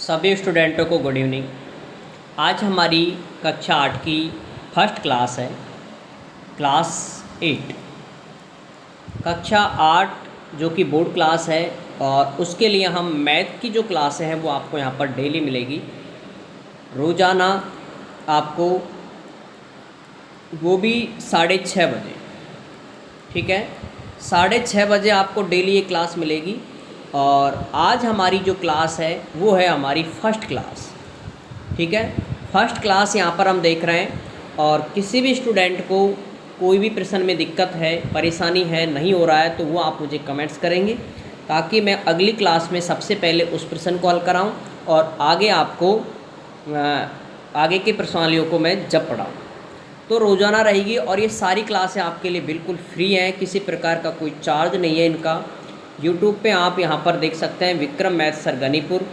सभी स्टूडेंटों को good evening. आज हमारी कक्षा 8 की फर्स्ट क्लास है, क्लास 8। कक्षा 8 जो कि बोर्ड क्लास है और उसके लिए हम मैथ की जो क्लासें हैं वो आपको यहाँ पर डेली मिलेगी। रोज़ाना आपको वो भी 6:30 बजे, ठीक है, 6:30 बजे आपको डेली ये क्लास मिलेगी। और आज हमारी जो क्लास है वो है हमारी फर्स्ट क्लास, ठीक है। फर्स्ट क्लास यहाँ पर हम देख रहे हैं और किसी भी स्टूडेंट को कोई भी प्रश्न में दिक्कत है, परेशानी है, नहीं हो रहा है तो वो आप मुझे कमेंट्स करेंगे ताकि मैं अगली क्लास में सबसे पहले उस प्रश्न को हल कराऊँ और आगे आपको आगे के प्रश्नावलियों को मैं जब पढ़ाऊँ। तो रोज़ाना रहेगी और ये सारी क्लासें आपके लिए बिल्कुल फ्री हैं, किसी प्रकार का कोई चार्ज नहीं है इनका। यूट्यूब पे आप यहाँ पर देख सकते हैं Vikram math sir Ganipur,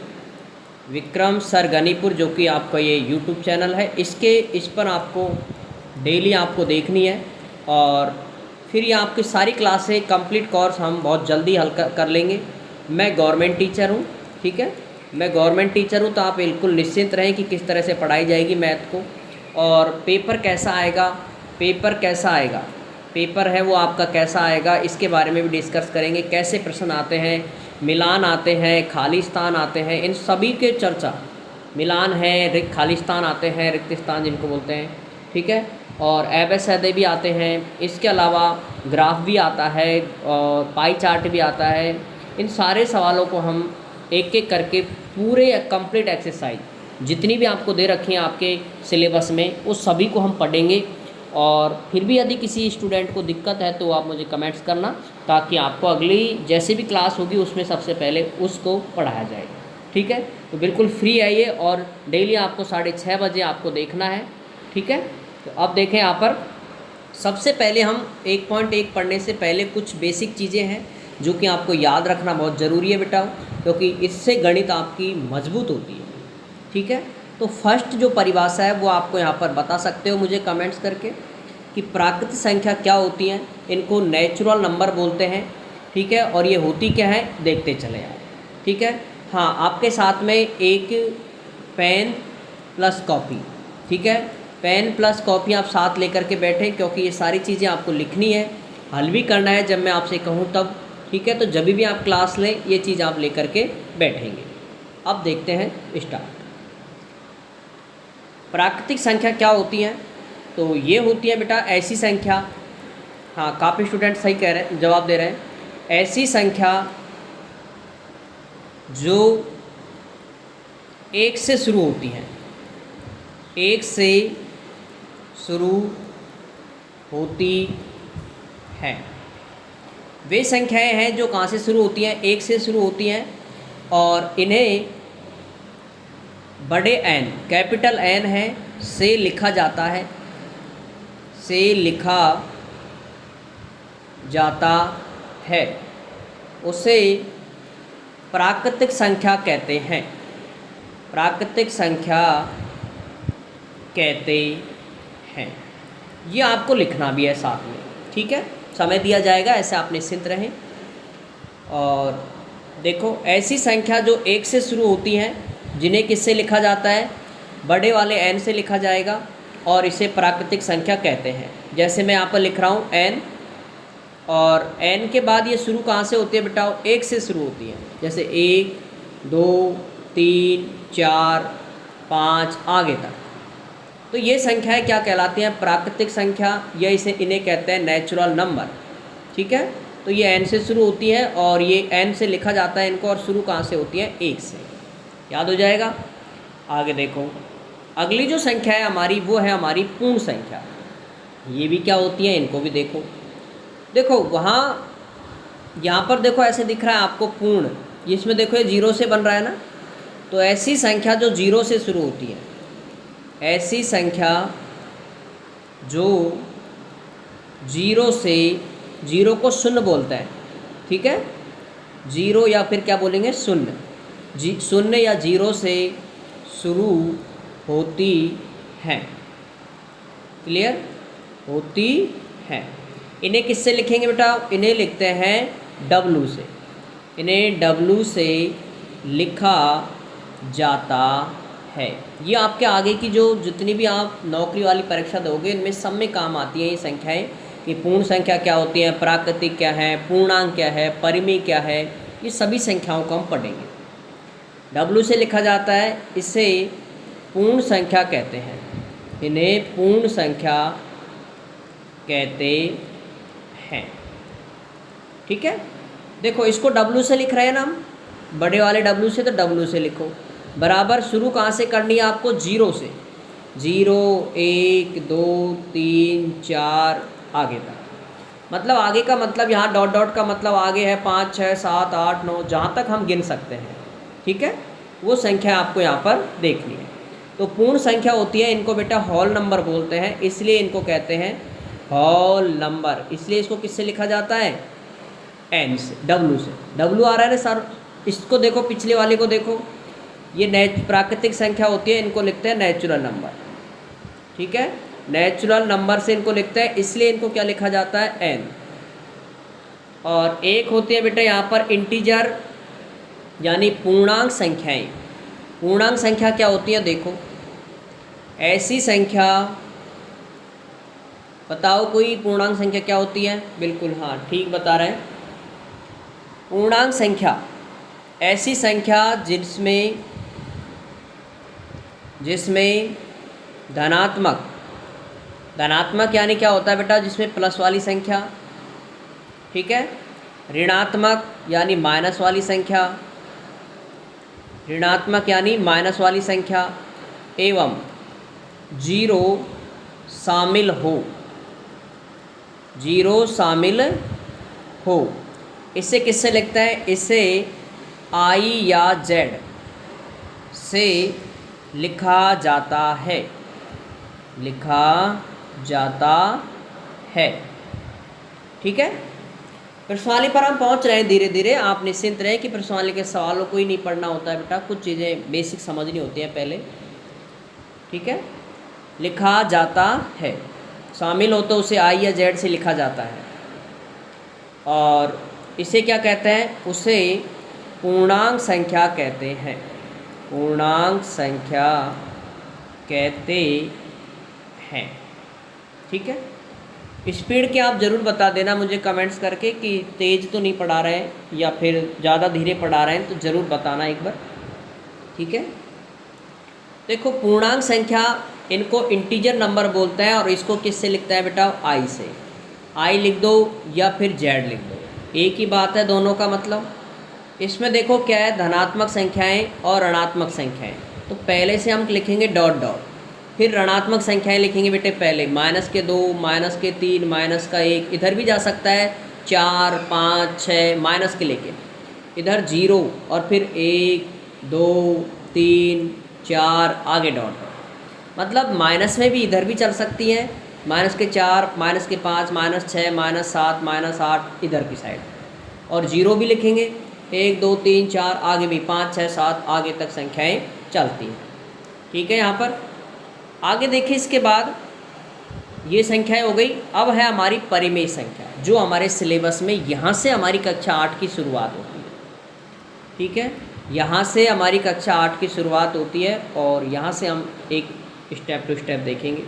Vikram sir Ganipur जो कि आपका ये यूट्यूब चैनल है। इस पर आपको डेली आपको देखनी है और फिर ये आपकी सारी क्लासें कंप्लीट कोर्स हम बहुत जल्दी हल कर लेंगे। मैं गवर्नमेंट टीचर हूँ, ठीक है, मैं गवर्नमेंट टीचर हूँ, तो आप बिल्कुल निश्चिंत रहें कि किस तरह से पढ़ाई जाएगी मैथ को। और पेपर कैसा आएगा, पेपर है वो आपका कैसा आएगा, इसके बारे में भी डिस्कस करेंगे। कैसे प्रश्न आते हैं, मिलान आते हैं, खाली स्थान आते हैं, इन सभी के चर्चा। मिलान है, खाली स्थान आते हैं, रिक्त स्थान जिनको बोलते हैं, ठीक है, और एबेसैदे भी आते हैं। इसके अलावा ग्राफ भी आता है और पाई चार्ट भी आता है। इन सारे सवालों को हम एक एक करके पूरे कंप्लीट एक्सरसाइज जितनी भी आपको दे रखी हैं आपके सिलेबस में, उस सभी को हम पढ़ेंगे। और फिर भी यदि किसी स्टूडेंट को दिक्कत है तो आप मुझे कमेंट्स करना ताकि आपको अगली जैसे भी क्लास होगी उसमें सबसे पहले उसको पढ़ाया जाए, ठीक है। तो बिल्कुल फ्री है ये और डेली आपको 6:30 बजे आपको देखना है, ठीक है। तो अब देखें यहाँ पर सबसे पहले हम 1.1 पढ़ने से पहले कुछ बेसिक चीज़ें हैं जो कि आपको याद रखना बहुत ज़रूरी है बेटा, क्योंकि इससे गणित आपकी मजबूत होती है, ठीक है। तो फर्स्ट जो परिभाषा है वो आपको यहाँ पर बता सकते हो मुझे कमेंट्स करके कि प्राकृतिक संख्या क्या होती हैं। इनको नेचुरल नंबर बोलते हैं, ठीक है, और ये होती क्या है देखते चले आए, ठीक है। हाँ, आपके साथ में एक पेन प्लस कॉपी, ठीक है, पेन प्लस कॉपी आप साथ लेकर के बैठे क्योंकि ये सारी चीज़ें आपको लिखनी है, हल भी करना है जब मैं आपसे कहूँ तब, ठीक है। तो जब भी आप क्लास लें ये चीज़ आप लेकर के बैठेंगे। अब देखते हैं स्टार्ट। प्राकृतिक संख्या क्या होती हैं, तो ये होती है बेटा ऐसी संख्या, हाँ काफ़ी स्टूडेंट सही कह रहे हैं, जवाब दे रहे हैं, ऐसी संख्या जो 1 से शुरू होती हैं, 1 से शुरू होती हैं। वे संख्याएं हैं जो कहाँ से शुरू होती हैं, 1 से शुरू होती हैं और इन्हें बड़े एन, कैपिटल एन है, से लिखा जाता है, से लिखा जाता है, उसे प्राकृतिक संख्या कहते हैं, प्राकृतिक संख्या कहते हैं। ये आपको लिखना भी है साथ में, ठीक है, समय दिया जाएगा, ऐसे आप निश्चिंत रहें। और देखो ऐसी संख्या जो 1 से शुरू होती हैं जिन्हें किससे लिखा जाता है, बड़े वाले n से लिखा जाएगा और इसे प्राकृतिक संख्या कहते हैं। जैसे मैं यहाँ पर लिख रहा हूँ n, और n के बाद ये शुरू कहाँ से होती है बेटा, 1 से शुरू होती है। जैसे 1, 2, 3, 4, 5 आगे तक। तो ये संख्याएं क्या कहलाती हैं, प्राकृतिक संख्या, या इन्हें कहते हैं नेचुरल नंबर, ठीक है। तो ये n से शुरू होती है और ये n से लिखा जाता है इनको, और शुरू कहाँ से होती है, 1 से, याद हो जाएगा। आगे देखो अगली जो संख्या है हमारी वो है हमारी पूर्ण संख्या। ये भी क्या होती है, इनको भी देखो। देखो वहाँ यहाँ पर देखो ऐसे दिख रहा है आपको पूर्ण, इसमें देखो ये 0 से बन रहा है ना, तो ऐसी संख्या जो 0 से शुरू होती है, ऐसी संख्या जो 0 से, 0 को शून्य बोलते हैं, ठीक है, 0 या फिर क्या बोलेंगे शून्य, शून्य या 0 से शुरू होती हैं, क्लियर, होती हैं। इन्हें किससे लिखेंगे बेटा, इन्हें लिखते हैं W से, इन्हें W से लिखा जाता है। ये आपके आगे की जो जितनी भी आप नौकरी वाली परीक्षा दोगे इनमें सब में काम आती है ये संख्याएं, कि पूर्ण संख्या क्या होती है, प्राकृतिक क्या है, पूर्णांक क्या है, परिमेय क्या है, ये सभी संख्याओं को हम पढ़ेंगे। W से लिखा जाता है, इसे पूर्ण संख्या कहते हैं, इन्हें पूर्ण संख्या कहते हैं। ठीक है, देखो इसको W से लिख रहे हैं ना हम, बड़े वाले W से, तो W से लिखो। बराबर शुरू कहाँ से करनी है आपको, 0 से, 0 1 2 3 4 आगे तक। मतलब आगे का मतलब यहाँ डॉट डॉट का मतलब आगे है 5 6 7 8 9, जहाँ तक हम गिन सकते हैं। ठीक है, वो संख्या आपको यहाँ पर देखनी है। तो पूर्ण संख्या होती है, इनको बेटा होल नंबर बोलते हैं, इसलिए इनको कहते हैं होल नंबर। इसलिए इसको किससे लिखा जाता है, n से, W से। W आ रहा है ना सर, इसको देखो, पिछले वाले को देखो, ये प्राकृतिक संख्या होती है, इनको लिखते हैं नेचुरल नंबर। ठीक है, नेचुरल नंबर से इनको लिखते हैं, इसलिए इनको क्या लिखा जाता है, n। और एक होती है बेटा यहाँ पर इंटीजर, यानी पूर्णांक संख्याएं। पूर्णांक संख्या क्या होती है, देखो ऐसी संख्या, बताओ कोई पूर्णांक संख्या क्या होती है, बिल्कुल हाँ ठीक बता रहे हैं। पूर्णांक संख्या ऐसी संख्या जिसमें धनात्मक यानी क्या होता है बेटा, जिसमें प्लस वाली संख्या, ठीक है, ऋणात्मक यानी माइनस वाली संख्या, ऋणात्मक यानी माइनस वाली संख्या, एवं 0 शामिल हो, 0 शामिल हो। इसे किससे लिखते हैं, इसे I या Z से लिखा जाता है, लिखा जाता है। ठीक है, प्रश्नावली पर हम पहुंच रहे हैं धीरे धीरे, आप निश्चिंत रहें कि प्रश्नावली के सवालों को ही नहीं पढ़ना होता है बेटा, कुछ चीज़ें बेसिक समझनी होती हैं पहले। ठीक है, लिखा जाता है, शामिल हो तो उसे I या Z से लिखा जाता है। और इसे क्या कहते हैं, उसे पूर्णांक संख्या कहते हैं, पूर्णांक संख्या कहते हैं। ठीक है, स्पीड के आप ज़रूर बता देना मुझे कमेंट्स करके कि तेज़ तो नहीं पढ़ा रहे हैं या फिर ज़्यादा धीरे पढ़ा रहे हैं, तो ज़रूर बताना एक बार। ठीक है, देखो पूर्णांक संख्या इनको इंटीजर नंबर बोलते हैं, और इसको किससे लिखता है बेटा, I से। I लिख दो या फिर Z लिख दो, एक ही बात है दोनों का मतलब। इसमें देखो क्या है, धनात्मक संख्याएं और ऋणात्मक संख्याएं, तो पहले से हम लिखेंगे डॉट डॉट, फिर ऋणात्मक संख्याएं लिखेंगे बेटे पहले, -2 -3 -1, इधर भी जा सकता है 4 5 6 माइनस के लेके, इधर 0 और फिर 1 2 3 4 आगे डॉट डॉट। मतलब माइनस में भी इधर भी चल सकती है, -4 -5 -6 -7 -8 इधर की साइड, और 0 भी लिखेंगे, 1 2 3 4 आगे भी 5 6 7 आगे तक संख्याएं चलती हैं। ठीक है, यहाँ पर आगे देखिए, इसके बाद ये संख्याएं हो गई। अब है हमारी परिमेय संख्या, जो हमारे सिलेबस में यहाँ से हमारी कक्षा 8 की शुरुआत होती है। ठीक है, यहाँ से हमारी कक्षा 8 की शुरुआत होती है, और यहाँ से हम एक स्टेप टू स्टेप देखेंगे।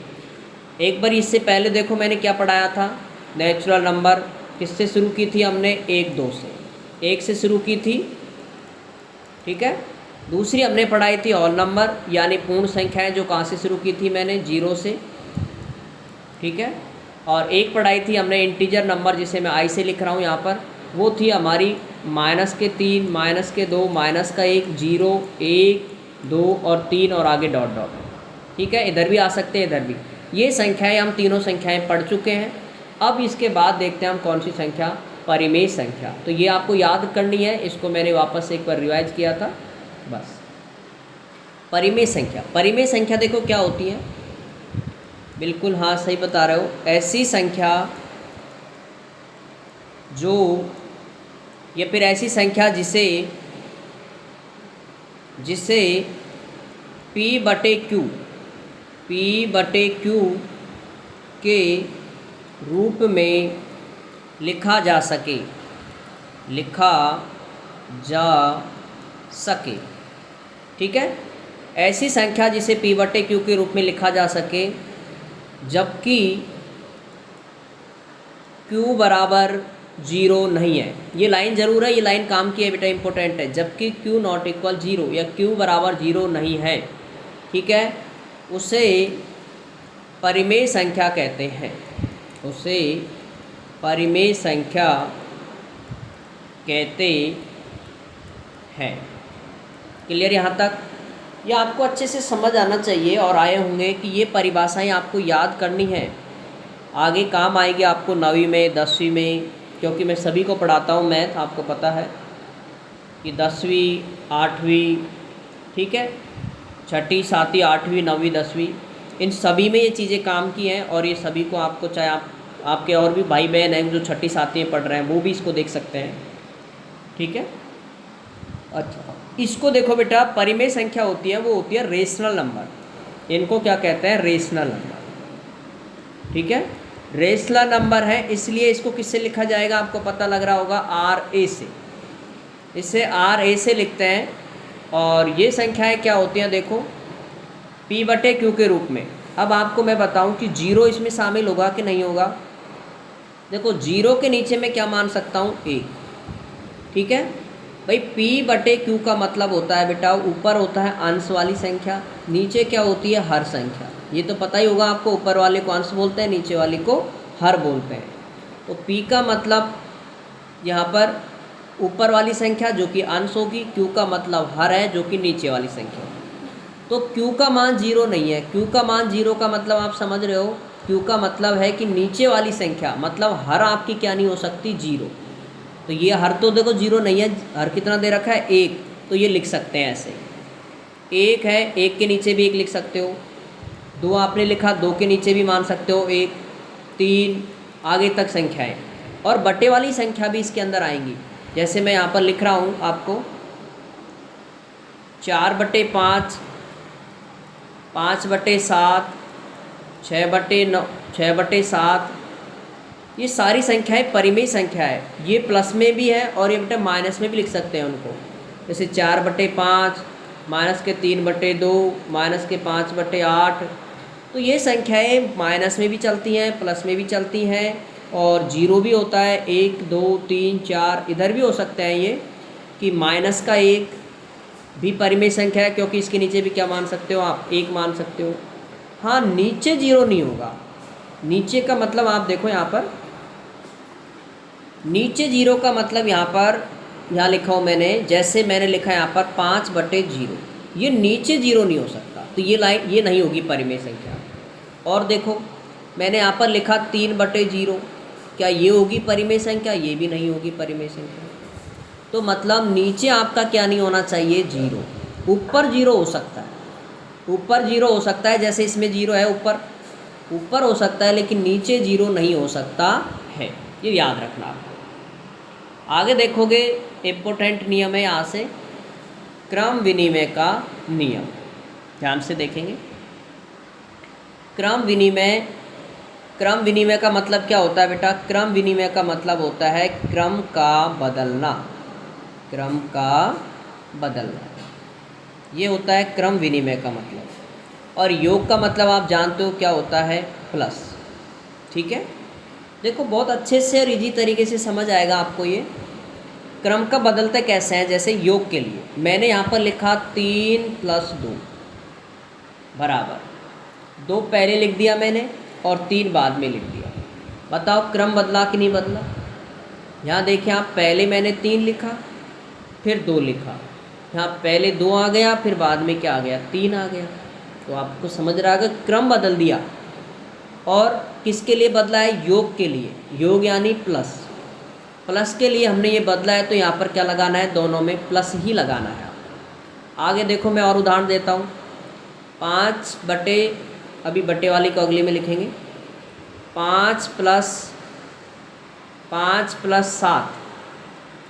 एक बार इससे पहले देखो मैंने क्या पढ़ाया था, नेचुरल नंबर किससे शुरू की थी हमने, 1 2 से, 1 से शुरू की थी। ठीक है, दूसरी हमने पढ़ाई थी होल नंबर, यानी पूर्ण संख्याएं, जो कहाँ से शुरू की थी मैंने, 0 से। ठीक है, और एक पढ़ाई थी हमने इंटीजर नंबर, जिसे मैं I से लिख रहा हूँ यहाँ पर, वो थी हमारी -3 -2 -1 0 1 2 और 3 और आगे डॉट डॉट। ठीक है, इधर भी आ सकते हैं, इधर भी। ये संख्याएं, हम तीनों संख्याएं पढ़ चुके हैं। अब इसके बाद देखते हैं हम कौन सी संख्या, परिमेय संख्या। तो ये आपको याद करनी है, इसको मैंने वापस एक बार रिवाइज किया था बस। परिमेय संख्या, परिमेय संख्या देखो क्या होती है, बिल्कुल हाँ सही बता रहे हो, ऐसी संख्या जो, या फिर ऐसी संख्या जिसे P/Q के रूप में लिखा जा सके, ठीक है। ऐसी संख्या जिसे p/q के रूप में लिखा जा सके जबकि q बराबर 0 नहीं है। ये लाइन ज़रूर है, ये लाइन काम की है बेटा, इंपॉर्टेंट है। जबकि q नॉट इक्वल 0 या q बराबर 0 नहीं है, ठीक है, उसे परिमेय संख्या कहते हैं, उसे परिमेय संख्या कहते हैं। क्लियर यहाँ तक? ये आपको अच्छे से समझ आना चाहिए और आए होंगे कि ये परिभाषाएं आपको याद करनी है, आगे काम आएगी आपको 9वीं में 10वीं में, क्योंकि मैं सभी को पढ़ाता हूँ मैथ, आपको पता है कि 10वीं 8वीं, ठीक है, 6ठी 7वीं 8वीं 9वीं 10वीं, इन सभी में ये चीज़ें काम की हैं। और ये सभी को आपको, चाहे आपके और भी भाई बहन हैं जो 6ठी 7वीं में पढ़ रहे हैं, वो भी इसको देख सकते हैं, ठीक है। अच्छा, इसको देखो बेटा, परिमेय संख्या होती है, वो होती है रेशनल नंबर। इनको क्या कहते हैं? रेशनल नंबर, ठीक है। रेशनल नंबर है, इसलिए इसको किससे लिखा जाएगा आपको पता लग रहा होगा, RA से। इसे RA से लिखते हैं। और ये संख्याएं क्या होती हैं देखो, p/q के रूप में। अब आपको मैं बताऊं कि 0 इसमें शामिल होगा कि नहीं होगा। देखो 0 के नीचे मैं क्या मान सकता हूँ? 1, ठीक है भाई। p/q का मतलब होता है बेटा, ऊपर होता है अंश वाली संख्या, नीचे क्या होती है? हर संख्या। ये तो पता ही होगा आपको, ऊपर वाले को अंश बोलते हैं, नीचे वाले को हर बोलते हैं। तो p का मतलब यहाँ पर ऊपर वाली संख्या जो कि अंश होगी, q का मतलब हर है जो कि नीचे वाली संख्या। तो q का मान 0 नहीं है। q का मान 0 का मतलब आप समझ रहे हो, q का मतलब है कि नीचे वाली संख्या, मतलब हर आपकी क्या नहीं हो सकती? 0। तो ये हर तो देखो 0 नहीं है, हर कितना दे रखा है? 1। तो ये लिख सकते हैं ऐसे, 1 है, 1 के नीचे भी 1 लिख सकते हो। 2 आपने लिखा, 2 के नीचे भी मान सकते हो 1, 3, आगे तक संख्याएं। और बटे वाली संख्या भी इसके अंदर आएंगी। जैसे मैं यहाँ पर लिख रहा हूँ आपको 4/5, 5/7, 6/9, 6/7, ये सारी संख्याएं परिमेय संख्या है। ये प्लस में भी है और ये बेटा माइनस में भी लिख सकते हैं उनको। जैसे 4/5, -3/2, -5/8। तो ये संख्याएं माइनस में भी चलती हैं, प्लस में भी चलती हैं, और 0 भी होता है, 1 2 3 4 इधर भी हो सकते हैं। ये कि -1 भी परिमेय संख्या है, क्योंकि इसके नीचे भी क्या मान सकते हो आप? 1 मान सकते हो। हाँ, नीचे 0 नहीं होगा। नीचे का मतलब आप देखो यहाँ पर, नीचे 0 का मतलब यहाँ लिखा हूँ मैंने, जैसे मैंने लिखा है यहाँ पर 5/0, ये नीचे 0 नहीं हो सकता। तो ये लाइन ये नहीं होगी परिमेय संख्या। और देखो मैंने यहाँ पर लिखा 3/0, क्या ये होगी परिमेय संख्या? ये भी नहीं होगी परिमेय संख्या। तो मतलब नीचे आपका क्या नहीं होना चाहिए? 0। ऊपर 0 हो सकता है, ऊपर 0 हो सकता है, जैसे इसमें 0 है, ऊपर हो सकता है, लेकिन नीचे 0 नहीं हो सकता है। ये याद रखना आपको। आगे देखोगे, इम्पोर्टेंट नियम है यहाँ से, क्रम विनिमय का नियम। ध्यान से देखेंगे। क्रम विनिमय का मतलब क्या होता है बेटा? क्रम विनिमय का मतलब होता है क्रम का बदलना। क्रम का बदलना, ये होता है क्रम विनिमय का मतलब। और योग का मतलब आप जानते हो क्या होता है? प्लस। ठीक है, देखो बहुत अच्छे से और इजी तरीके से समझ आएगा आपको ये। क्रम का बदलते कैसे हैं? जैसे योग के लिए मैंने यहाँ पर लिखा 3 + 2 बराबर 2 पहले लिख दिया मैंने और 3 बाद में लिख दिया। बताओ क्रम बदला कि नहीं बदला? यहाँ देखिए आप, पहले मैंने 3 लिखा, फिर 2 लिखा, यहाँ पहले 2 आ गया, फिर बाद में क्या आ गया? 3 आ गया। तो आपको समझ रहा है कि क्रम बदल दिया। और किसके लिए बदला है? योग के लिए। योग यानी प्लस, प्लस के लिए हमने ये बदला है, तो यहाँ पर क्या लगाना है? दोनों में प्लस ही लगाना है। आगे देखो मैं और उदाहरण देता हूँ। 5 बटे, अभी बटे वाली को अगले में लिखेंगे, 5 + 7,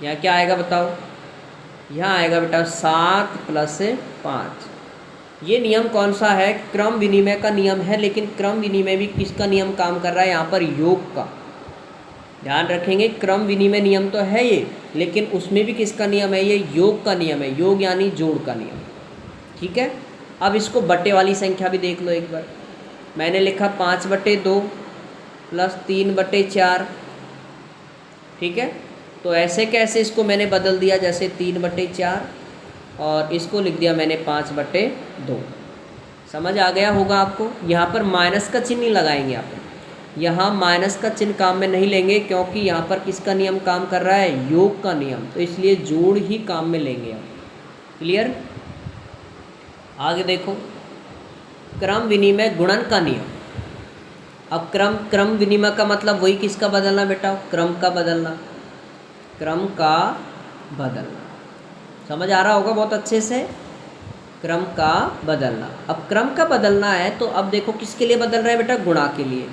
यहाँ क्या आएगा बताओ? यहाँ आएगा बेटा 7 + 5। ये नियम कौन सा है? क्रम विनिमय का नियम है। लेकिन क्रम विनिमय भी किसका नियम काम कर रहा है? यहाँ पर योग का। ध्यान रखेंगे, क्रम विनिमय नियम तो है ये, लेकिन उसमें भी किसका नियम है? ये योग का नियम है। योग यानी जोड़ का नियम। ठीक है। अब इसको बटे वाली संख्या भी देख लो एक बार। मैंने लिखा 5/2 प्लस 3/4, ठीक है। तो ऐसे कैसे इसको मैंने बदल दिया, जैसे 3/4 और इसको लिख दिया मैंने 5/2। समझ आ गया होगा आपको। यहाँ पर माइनस का चिन्ह नहीं लगाएंगे आप, यहाँ माइनस का चिन्ह काम में नहीं लेंगे, क्योंकि यहाँ पर किसका नियम काम कर रहा है, योग का नियम, तो इसलिए जोड़ ही काम में लेंगे आप। क्लियर। आगे देखो, क्रम विनिमय गुणन का नियम। अब क्रम विनिमय का मतलब वही किसका बदलना बेटा, क्रम का बदलना, क्रम का बदलना। समझ आ रहा होगा बहुत अच्छे से, क्रम का बदलना। अब क्रम का बदलना है तो अब देखो किसके लिए बदल रहा है बेटा, गुणा के लिए।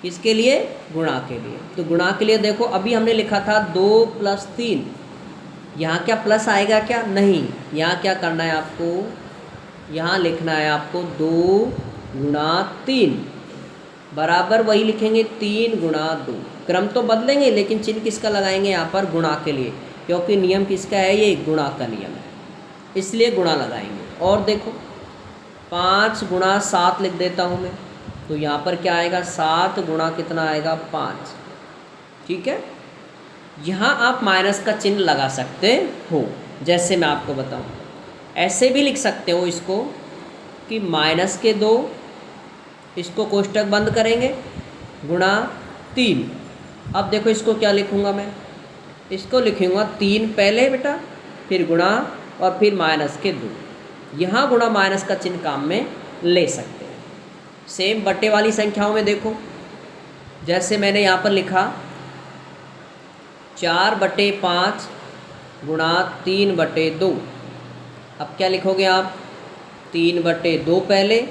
किसके लिए, गुणा के लिए। तो गुणा के लिए देखो, अभी हमने लिखा था 2 + 3, यहाँ क्या प्लस आएगा क्या, नहीं। यहाँ क्या करना है आपको, यहाँ लिखना है आपको 2 × 3 बराबर वही लिखेंगे 3 × 2। क्रम तो बदलेंगे लेकिन चिन्ह किसका लगाएंगे यहाँ पर, गुणा के लिए, क्योंकि नियम किसका है, ये गुणा का नियम है, इसलिए गुणा लगाएंगे। और देखो 5 × 7 लिख देता हूँ मैं, तो यहाँ पर क्या आएगा, 7 × कितना आएगा, 5, ठीक है। यहाँ आप माइनस का चिन्ह लगा सकते हो, जैसे मैं आपको बताऊँ। ऐसे भी लिख सकते हो इसको कि -2, इसको कोष्टक बंद करेंगे, गुणा 3। अब देखो इसको क्या लिखूँगा मैं, इसको लिखूँगा 3 पहले बेटा, फिर गुणा और फिर -2। यहाँ गुणा माइनस का चिन्ह काम में ले सकते हैं। सेम बट्टे वाली संख्याओं में देखो, जैसे मैंने यहाँ पर लिखा 4/5 गुणा 3/2। अब क्या लिखोगे आप, 3/2 पहले,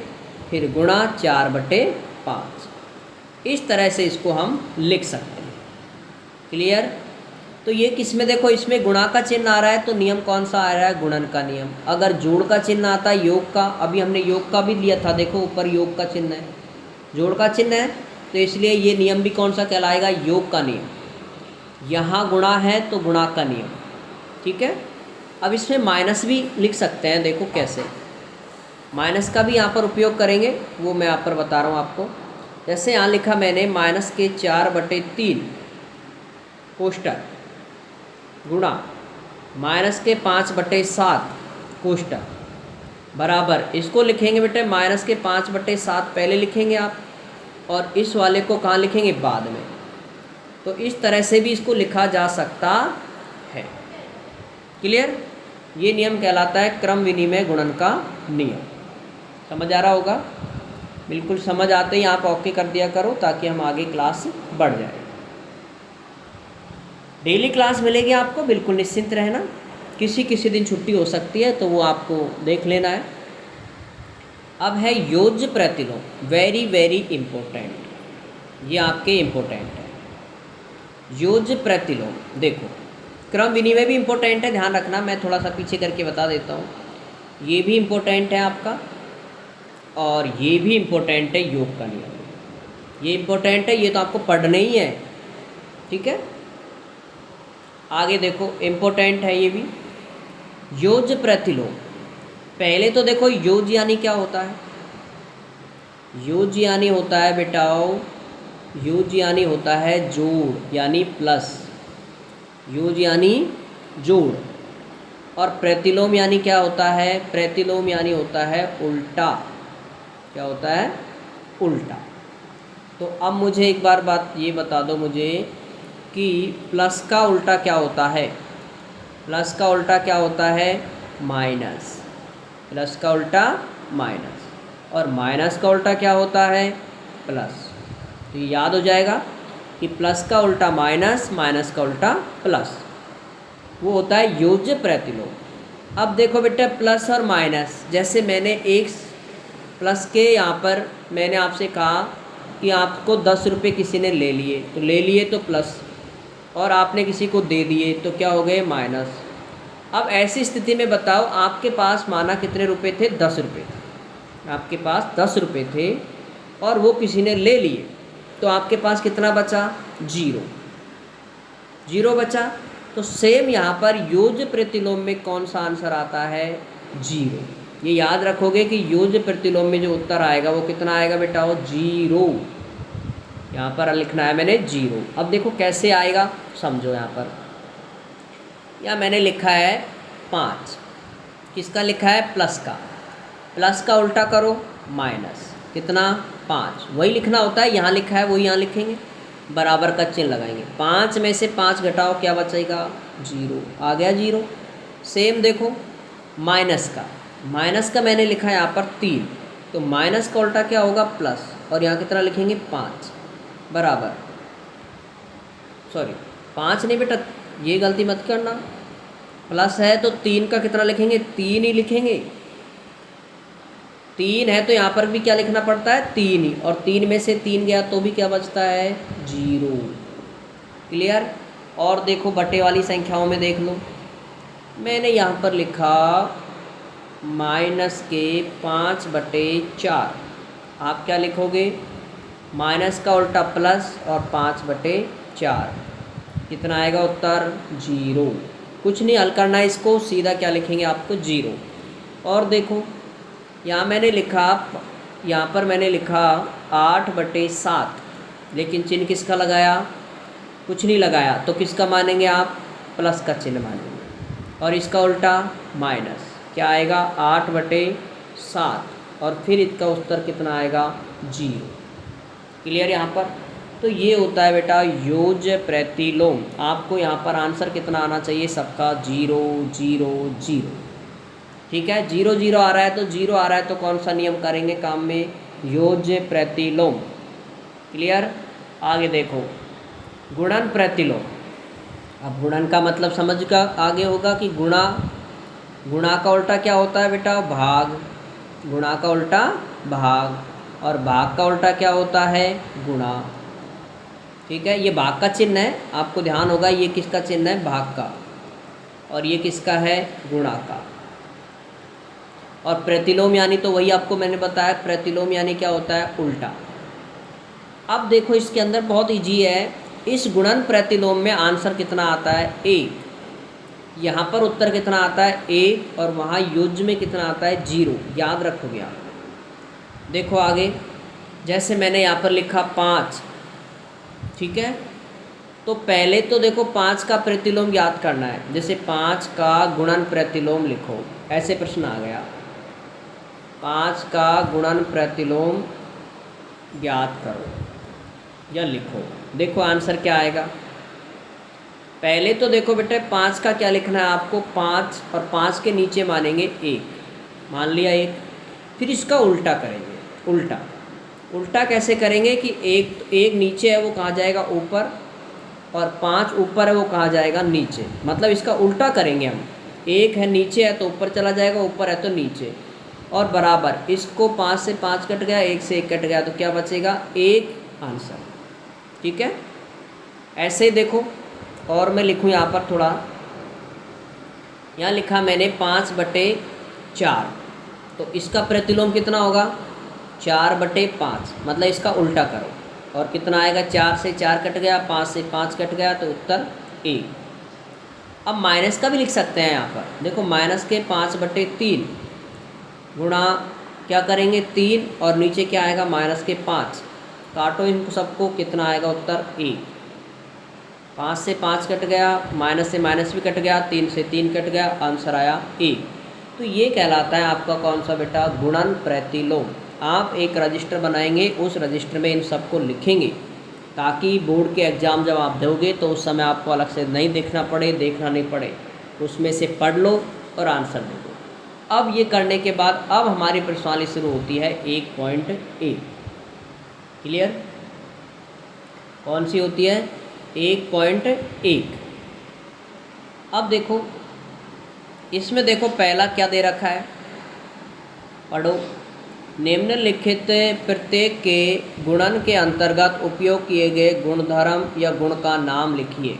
फिर गुणा 4/5। इस तरह से इसको हम लिख सकते हैं। क्लियर। तो ये किस में देखो, इसमें गुणा का चिन्ह आ रहा है तो नियम कौन सा आ रहा है, गुणन का नियम। अगर जोड़ का चिन्ह आता है, योग का, अभी हमने योग का भी लिया था, देखो ऊपर योग का चिन्ह है, जोड़ का चिन्ह है, तो इसलिए ये नियम भी कौन सा कहलाएगा, योग का नियम। यहाँ गुणा है तो गुणा का नियम, ठीक है। अब इसमें माइनस भी लिख सकते हैं, देखो कैसे माइनस का भी यहाँ पर उपयोग करेंगे, वो मैं यहाँ पर बता रहा हूँ आपको। जैसे यहाँ लिखा मैंने -4/3 कोष्टक गुणा -5/7 कोष्टक बराबर, इसको लिखेंगे बेटे -5/7 पहले लिखेंगे आप, और इस वाले को कहाँ लिखेंगे, बाद में। तो इस तरह से भी इसको लिखा जा सकता है। क्लियर। ये नियम कहलाता है क्रम विनिमय गुणन का नियम। समझ आ रहा होगा। बिल्कुल समझ आते ही आप ओके कर दिया करो, ताकि हम आगे क्लास बढ़ जाए। डेली क्लास मिलेगी आपको, बिल्कुल निश्चिंत रहना। किसी दिन छुट्टी हो सकती है तो वो आपको देख लेना है। अब है योज्य प्रतिलोम, वेरी इम्पोर्टेंट, ये आपके इम्पोर्टेंट है। योज्य प्रतिलोम देखो, क्रम विनिमय भी इम्पोर्टेंट है, ध्यान रखना, मैं थोड़ा सा पीछे करके बता देता हूँ। ये भी इम्पोर्टेंट है आपका, और ये भी इम्पोर्टेंट है, योग का नियम। ये इम्पोर्टेंट है, ये तो आपको पढ़ना ही है, ठीक है। आगे देखो इम्पोर्टेंट है ये भी, योज्य प्रतिलोम। पहले तो देखो योज्य यानी क्या होता है, योज्य यानी होता है बेटाओ, योज्य यानी होता है जोड़ यानी प्लस, योज्य यानी जोड़। और प्रतिलोम यानी क्या होता है, प्रतिलोम यानी होता है उल्टा। क्या होता है, उल्टा। तो अब मुझे एक बार बात ये बता दो मुझे कि प्लस का उल्टा क्या होता है, प्लस का उल्टा क्या होता है, माइनस। प्लस का उल्टा माइनस, और माइनस का उल्टा क्या होता है, प्लस। तो ये याद हो जाएगा कि प्लस का उल्टा माइनस, माइनस का उल्टा प्लस, वो होता है योज्य प्रतिलोम। अब देखो बेटा प्लस और माइनस, जैसे मैंने एक प्लस के यहाँ पर मैंने आपसे कहा कि आपको 10 रुपये किसी ने ले लिए, तो ले लिए तो प्लस, और आपने किसी को दे दिए तो क्या हो गए, माइनस। अब ऐसी स्थिति में बताओ, आपके पास माना कितने रुपए थे, 10 रुपये थे, आपके पास 10 रुपये थे और वो किसी ने ले लिए, तो आपके पास कितना बचा, 0 बचा। तो सेम यहाँ पर योज्य प्रतिलोम में कौन सा आंसर आता है, 0। ये याद रखोगे कि योज्य प्रतिलोम में जो उत्तर आएगा वो कितना आएगा बेटा, वो 0। यहाँ पर लिखना है मैंने 0। अब देखो कैसे आएगा, समझो। यहाँ मैंने लिखा है 5, किसका लिखा है, प्लस का। प्लस का उल्टा करो माइनस, कितना, 5। वही लिखना होता है, यहाँ लिखा है वही यहाँ लिखेंगे, बराबर का चिन्ह लगाएंगे। 5 में से 5 घटाओ, क्या बचेगा, 0। आ गया 0। सेम देखो माइनस का मैंने लिखा है यहाँ पर 3, तो माइनस का उल्टा क्या होगा, प्लस, और यहाँ कितना लिखेंगे, 5 बराबर, सॉरी 5 नहीं बेटा, ये गलती मत करना, प्लस है तो 3 का कितना लिखेंगे, 3 ही लिखेंगे। 3 है तो यहाँ पर भी क्या लिखना पड़ता है, 3 ही, और 3 में से 3 गया तो भी क्या बचता है, 0। क्लियर। और देखो बटे वाली संख्याओं में देख लो, मैंने यहाँ पर लिखा माइनस के 5/4। आप क्या लिखोगे, माइनस का उल्टा प्लस और 5/4, कितना आएगा उत्तर, 0। कुछ नहीं हल करना है इसको, सीधा क्या लिखेंगे आपको, 0। और देखो यहाँ पर मैंने लिखा 8/7, लेकिन चिन्ह किसका लगाया, कुछ नहीं लगाया, तो किसका मानेंगे आप, प्लस का चिन्ह मानेंगे। और इसका उल्टा माइनस, क्या आएगा, 8/7, और फिर इसका उत्तर कितना आएगा, 0। क्लियर यहाँ पर। तो ये होता है बेटा योज्य प्रतिलोम। आपको यहाँ पर आंसर कितना आना चाहिए सबका, 0 0 0। ठीक है, 0 0 आ रहा है, तो 0 आ रहा है तो कौन सा नियम करेंगे काम में, योज्य प्रतिलोम। क्लियर। आगे देखो गुणन प्रतिलोम। अब गुणन का मतलब समझ का आगे होगा कि गुणा का उल्टा क्या होता है बेटा, भाग। गुणा का उल्टा भाग, और भाग का उल्टा क्या होता है, गुणा। ठीक है, ये भाग का चिन्ह है, आपको ध्यान होगा ये किसका चिन्ह है, भाग का, और ये किसका है, गुणा का। और प्रतिलोम यानी तो वही आपको मैंने बताया, प्रतिलोम यानी क्या होता है, उल्टा। अब देखो इसके अंदर बहुत ईजी है, इस गुणन प्रतिलोम में आंसर कितना आता है, 1। यहाँ पर उत्तर कितना आता है, 1, और वहाँ योज्य में कितना आता है, 0। याद रखोगे आप। देखो आगे, जैसे मैंने यहाँ पर लिखा 5, ठीक है, तो पहले तो देखो 5 का प्रतिलोम याद करना है। जैसे 5 का गुणन प्रतिलोम लिखो, ऐसे प्रश्न आ गया, 5 का गुणन प्रतिलोम ज्ञात करो या लिखो। देखो आंसर क्या आएगा। पहले तो देखो बेटे 5 का क्या लिखना है आपको, 5, और 5 के नीचे मानेंगे 1, मान लिया 1। फिर इसका उल्टा करेंगे। उल्टा कैसे करेंगे कि एक नीचे है वो कहाँ जाएगा, ऊपर, और 5 ऊपर है वो कहाँ जाएगा, नीचे। मतलब इसका उल्टा करेंगे हम, 1 है नीचे है तो ऊपर चला जाएगा, ऊपर है तो नीचे, और बराबर। इसको 5 से 5 कट गया, 1 से 1 कट गया, तो क्या बचेगा, 1 आंसर। ठीक है, ऐसे ही देखो। और मैं लिखूँ यहाँ पर थोड़ा, यहाँ लिखा मैंने 5/4, तो इसका प्रतिलोम कितना होगा, 4/5। मतलब इसका उल्टा करो, और कितना आएगा, 4 से 4 कट गया, 5 से 5 कट गया, तो उत्तर 1। अब माइनस का भी लिख सकते हैं यहाँ पर। देखो माइनस के 5/3 गुणा क्या करेंगे, 3, और नीचे क्या आएगा, माइनस के 5। काटो इनको सबको, कितना आएगा उत्तर, 1। 5 से 5 कट गया, माइनस से माइनस भी कट गया, 3 से 3 कट गया, आंसर आया 1। तो ये कहलाता है आपका कौन सा बेटा, गुणन प्रतिलोम। आप एक रजिस्टर बनाएंगे, उस रजिस्टर में इन सबको लिखेंगे, ताकि बोर्ड के एग्ज़ाम जब आप दोगे तो उस समय आपको अलग से नहीं देखना नहीं पड़े, उसमें से पढ़ लो और आंसर दे दो। अब ये करने के बाद अब हमारी प्रश्नावली शुरू होती है 1.1। क्लियर। कौन सी होती है, 1.1। अब देखो इसमें देखो पहला क्या दे रखा है, पढ़ो। निम्नलिखित प्रत्येक के गुणन के अंतर्गत उपयोग किए गए गुणधर्म या गुण का नाम लिखिए।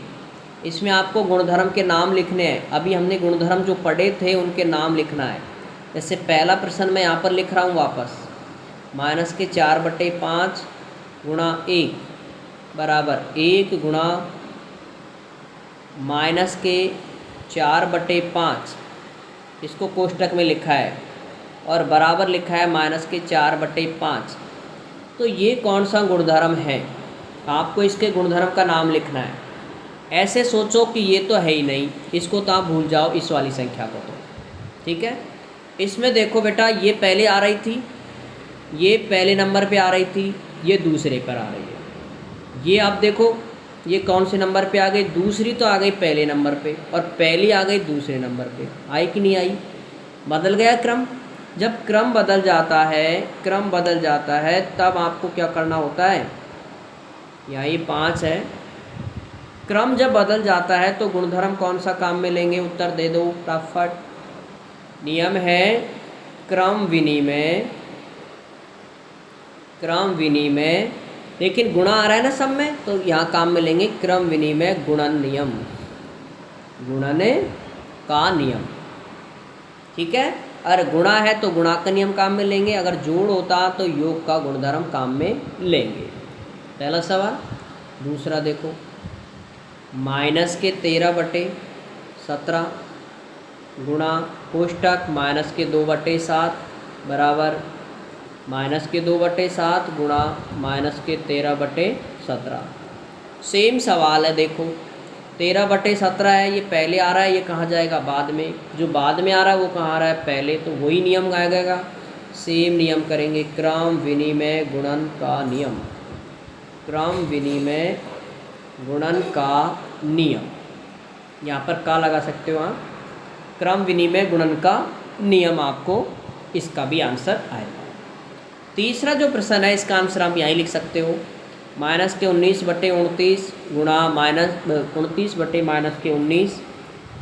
इसमें आपको गुणधर्म के नाम लिखने हैं। अभी हमने गुणधर्म जो पढ़े थे उनके नाम लिखना है। जैसे पहला प्रश्न मैं यहाँ पर लिख रहा हूँ वापस, माइनस के 4/5 गुणा 1 बराबर 1 गुणा माइनस के 4/5, इसको कोष्टक में लिखा है, और बराबर लिखा है -4/5। तो ये कौन सा गुणधर्म है, आपको इसके गुणधर्म का नाम लिखना है। ऐसे सोचो कि ये तो है ही नहीं, इसको तो आप भूल जाओ, इस वाली संख्या को तो। ठीक है, इसमें देखो बेटा, ये पहले आ रही थी, ये पहले नंबर पे आ रही थी, ये दूसरे पर आ रही है। ये आप देखो, ये कौन से नंबर पे आ गई, दूसरी तो आ गई पहले नंबर पे, और पहली आ गई दूसरे नंबर पे। आई कि नहीं आई, बदल गया क्रम। जब क्रम बदल जाता है, क्रम बदल जाता है, तब आपको क्या करना होता है, यहाँ ये 5 है, क्रम जब बदल जाता है तो गुणधर्म कौन सा काम में लेंगे, उत्तर दे दो फटाफट। नियम है क्रम विनिमय, क्रम विनिमय, लेकिन गुणा आ रहा है ना सब में, तो यहाँ काम में लेंगे क्रम विनिमय गुणन नियम, गुणन का नियम। ठीक है, अगर गुणा है तो गुणा का नियम काम में लेंगे, अगर जोड़ होता तो योग का गुणधर्म काम में लेंगे। पहला सवाल। दूसरा देखो, -13/17 गुणा कोष्टक -2/7 बराबर -2/7 गुणा -13/17। सेम सवाल है, देखो 13/17 है, ये पहले आ रहा है, ये कहाँ जाएगा, बाद में। जो बाद में आ रहा है वो कहाँ आ रहा है, पहले, तो वही नियम आएगा। सेम नियम करेंगे, क्रम विनिमय गुणन का नियम, क्रम विनिमय गुणन का नियम। यहाँ पर का लगा सकते हो आप, क्रम विनिमय गुणन का नियम, आपको इसका भी आंसर आएगा। तीसरा जो प्रश्न है, इसका आंसर आप यहीं लिख सकते हो, -19/29 गुणा -29/-19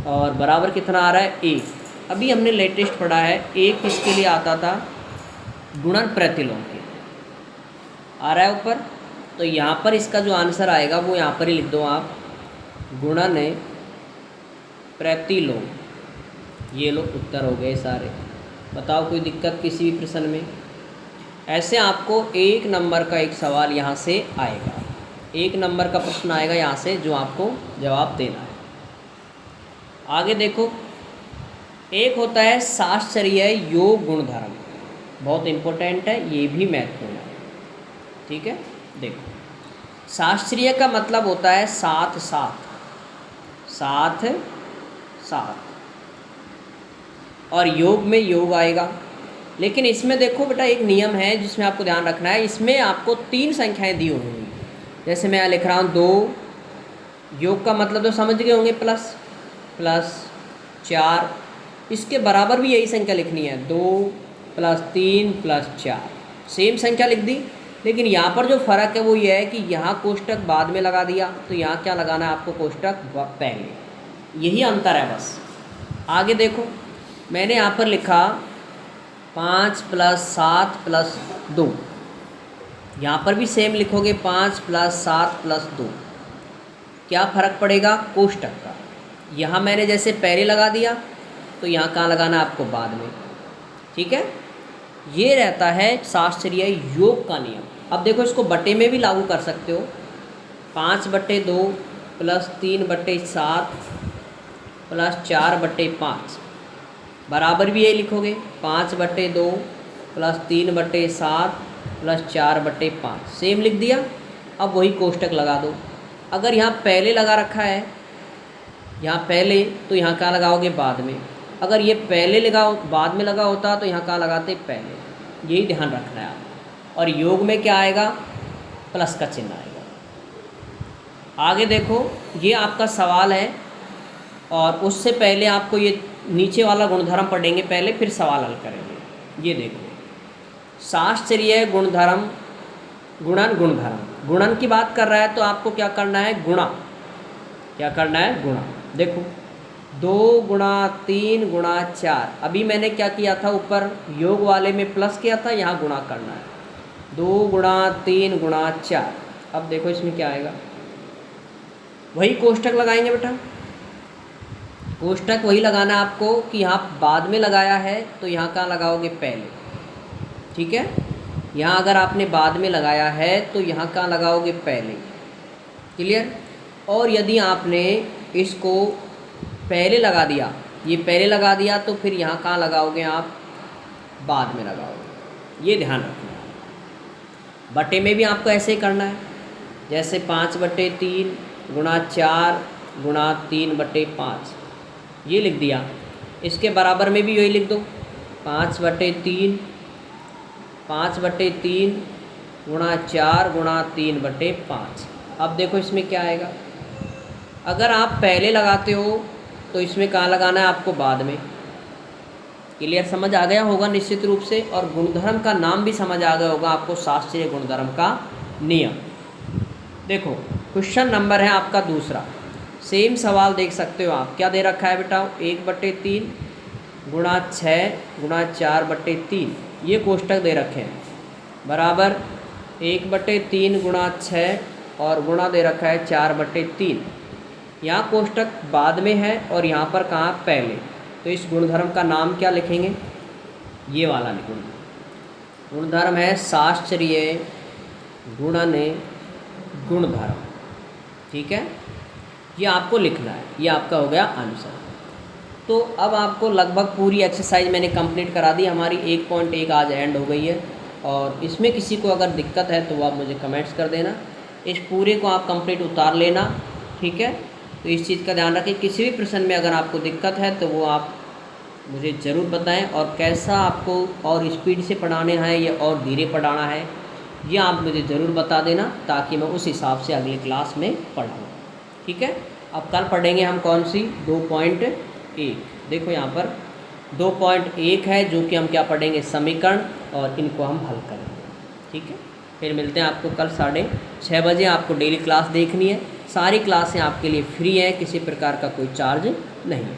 और बराबर कितना आ रहा है, 1। अभी हमने लेटेस्ट पढ़ा है, 1 किसके लिए आता था, गुणन प्रतिलोम के, आ रहा है ऊपर। तो यहाँ पर इसका जो आंसर आएगा वो यहाँ पर ही लिख दो आप, गुणन प्रतिलोम। ये लो उत्तर हो गए सारे। बताओ कोई दिक्कत किसी भी प्रश्न में। ऐसे आपको 1 नंबर का एक सवाल यहाँ से आएगा, 1 नंबर का प्रश्न आएगा यहाँ से, जो आपको जवाब देना है। आगे देखो, एक होता है शास्त्रीय योग गुणधर्म, बहुत इम्पोर्टेंट है, ये भी महत्वपूर्ण है। ठीक है, देखो शास्त्रीय का मतलब होता है साथ साथ, साथ साथ, और योग में योग आएगा। लेकिन इसमें देखो बेटा, एक नियम है जिसमें आपको ध्यान रखना है, इसमें आपको 3 संख्याएं दी होंगी। जैसे मैं यहाँ लिख रहा हूँ 2, योग का मतलब तो समझ गए होंगे, प्लस प्लस 4, इसके बराबर भी यही संख्या लिखनी है, 2 + 3 + 4, सेम संख्या लिख दी। लेकिन यहाँ पर जो फ़र्क है वो ये है कि यहाँ कोष्टक बाद में लगा दिया, तो यहाँ क्या लगाना है आपको, कोष्टक पहले, यही अंतर है बस। आगे देखो, मैंने यहाँ पर लिखा 5 + 7 + 2, यहाँ पर भी सेम लिखोगे 5 + 7 + 2। क्या फ़र्क पड़ेगा, कोष्टक का। यहाँ मैंने जैसे पहले लगा दिया, तो यहाँ कहाँ लगाना है आपको, बाद में। ठीक है, ये रहता है शास्त्रीय योग का नियम। अब देखो, इसको बटे में भी लागू कर सकते हो, 5/2 + 3/7 + 4/5 बराबर भी यही लिखोगे, 5/2 + 3/7 + 4/5, सेम लिख दिया। अब वही कोष्टक लगा दो। अगर यहाँ पहले लगा रखा है, यहाँ पहले, तो यहाँ क्या लगाओगे, बाद में। अगर ये पहले लगा, बाद में लगा होता, तो यहाँ क्या लगाते, पहले। यही ध्यान रखना है आप। और योग में क्या आएगा, प्लस का चिन्ह आएगा। आगे देखो, ये आपका सवाल है, और उससे पहले आपको ये नीचे वाला गुणधर्म पढ़ेंगे पहले, फिर सवाल हल करेंगे। ये देखो, शास्त्रीय गुणधर्म, गुणन गुणधर्म, गुणन की बात कर रहा है, तो आपको क्या करना है, गुणा। क्या करना है, गुणा। देखो 2 × 3 × 4, अभी मैंने क्या किया था, ऊपर योग वाले में प्लस किया था, यहाँ गुणा करना है, 2 × 3 × 4। अब देखो इसमें क्या आएगा, वही कोष्टक लगाएंगे बेटा, कोष्टक वही लगाना है आपको कि यहाँ बाद में लगाया है, तो यहाँ कहाँ लगाओगे, पहले। ठीक है, यहाँ अगर आपने बाद में लगाया है, तो यहाँ कहाँ लगाओगे, पहले। क्लियर। और यदि आपने इसको पहले लगा दिया, ये पहले लगा दिया, तो फिर यहाँ कहाँ लगाओगे आप, बाद में लगाओगे, ये ध्यान रखना है। बटे में भी आपको ऐसे ही करना है, जैसे 5/3 गुणा 4 गुणा 3/5 ये लिख दिया। इसके बराबर में भी यही लिख दो, 5/3 गुणा 4 गुणा 3/5। अब देखो इसमें क्या आएगा, अगर आप पहले लगाते हो तो इसमें कहाँ लगाना है आपको, बाद में। क्लियर, समझ आ गया होगा निश्चित रूप से। और गुणधर्म का नाम भी समझ आ गया होगा आपको, शास्त्रीय गुणधर्म का नियम। देखो क्वेश्चन नंबर है आपका दूसरा, सेम सवाल देख सकते हो आप। क्या दे रखा है बेटा, 1/3 गुणा 6 गुणा 4/3 ये कोष्टक दे रखे हैं, बराबर 1/3 गुणा 6 और गुणा दे रखा है 4/3। यहाँ कोष्टक बाद में है और यहाँ पर कहाँ पहले। तो इस गुणधर्म का नाम क्या लिखेंगे, ये वाला लिखेंगे। गुणधर्म है शास्त्रीय गुणन गुणधर्म, ठीक है, ये आपको लिखना है। ये आपका हो गया आंसर। तो अब आपको लगभग पूरी एक्सरसाइज मैंने कंप्लीट करा दी। हमारी 1.1 आज एंड हो गई है। और इसमें किसी को अगर दिक्कत है तो आप मुझे कमेंट्स कर देना। इस पूरे को आप कंप्लीट उतार लेना, ठीक है। तो इस चीज़ का ध्यान रखें, किसी भी प्रश्न में अगर आपको दिक्कत है तो वो आप मुझे ज़रूर बताएं। और कैसा आपको और स्पीड से पढ़ाना है या और धीरे पढ़ाना है, ये आप मुझे ज़रूर बता देना, ताकि मैं उस हिसाब से अगली क्लास में पढ़ाऊँ, ठीक है। अब कल पढ़ेंगे हम कौन सी, 2.1। देखो यहाँ पर 2.1 है, जो कि हम क्या पढ़ेंगे, समीकरण, और इनको हम हल करेंगे, ठीक है। फिर मिलते हैं आपको कल 6:30 बजे। आपको डेली क्लास देखनी है, सारी क्लासें आपके लिए फ्री हैं, किसी प्रकार का कोई चार्ज नहीं है।